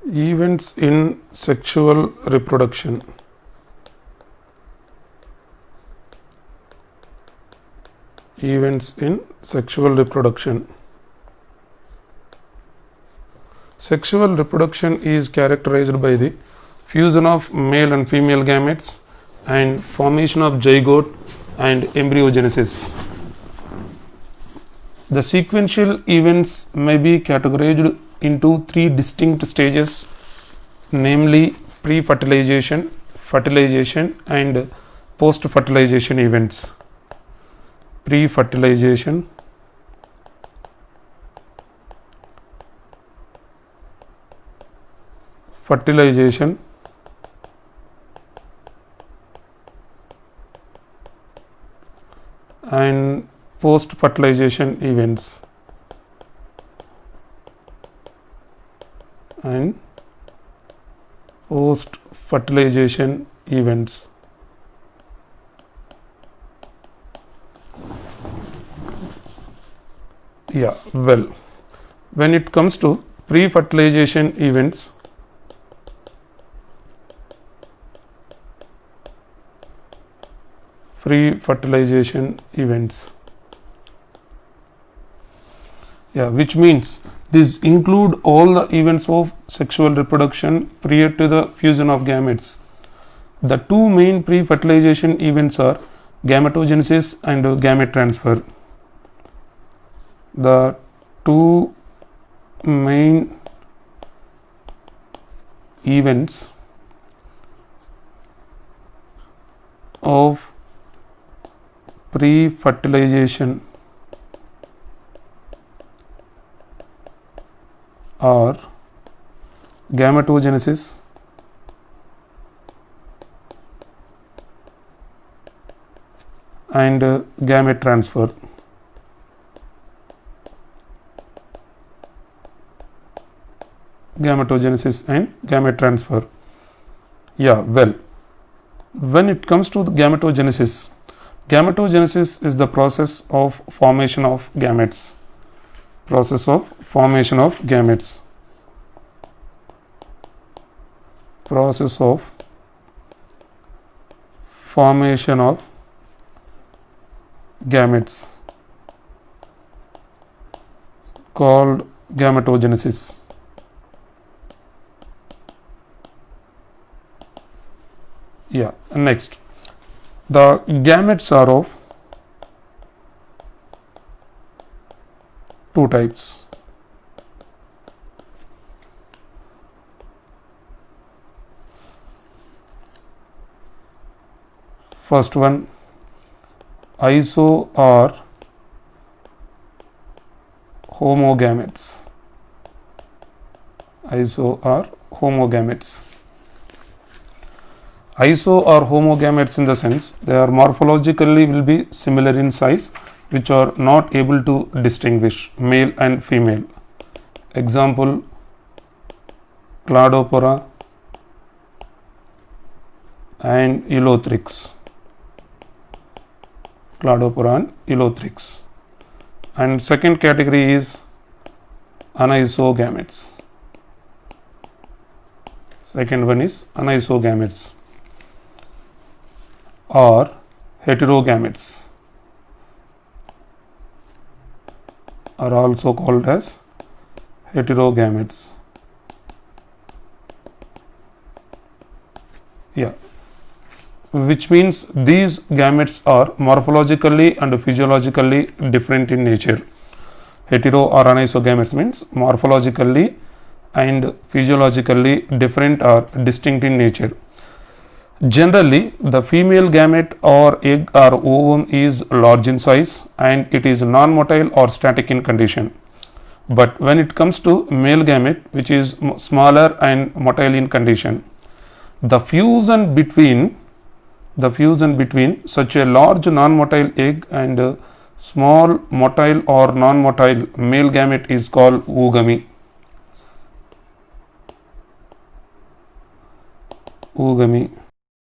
Events in sexual reproduction. Events in sexual reproduction. Sexual reproduction is characterized by the fusion of male and female gametes and formation of zygote and embryogenesis. The sequential events may be categorized into three distinct stages, namely pre-fertilization, fertilization and post-fertilization events. Pre-fertilization, fertilization, and post-fertilization events. And post-fertilization events. Yeah, well, when it comes to pre-fertilization events, which means these include all the events of sexual reproduction prior to the fusion of gametes. The two main pre-fertilization events are gametogenesis and gamete transfer. The two main events of pre-fertilization are gametogenesis and gamete transfer. Gametogenesis and gamete transfer. Yeah, well, when it comes to the gametogenesis, gametogenesis is the process of formation of gametes. Process of formation of gametes. Process of formation of gametes called gametogenesis. Yeah, next, the gametes are of two types. First one, iso or homogametes. Iso or homogametes. Iso or homogametes in the sense they are morphologically will be similar in size, which are not able to distinguish male and female. Example, Cladopora and Elothrix. Cladopora and Elothrix. And second category is anisogametes. Second one is anisogametes or heterogametes, are also called as heterogametes. Yeah, which means these gametes are morphologically and physiologically different in nature. Hetero or anisogametes means morphologically and physiologically different or distinct in nature. Generally, the female gamete or egg or ovum is large in size and it is non-motile or static in condition. But when it comes to male gamete, which is smaller and motile in condition, the fusion between such a large non-motile egg and small motile or non-motile male gamete is called oogamy. Oogamy.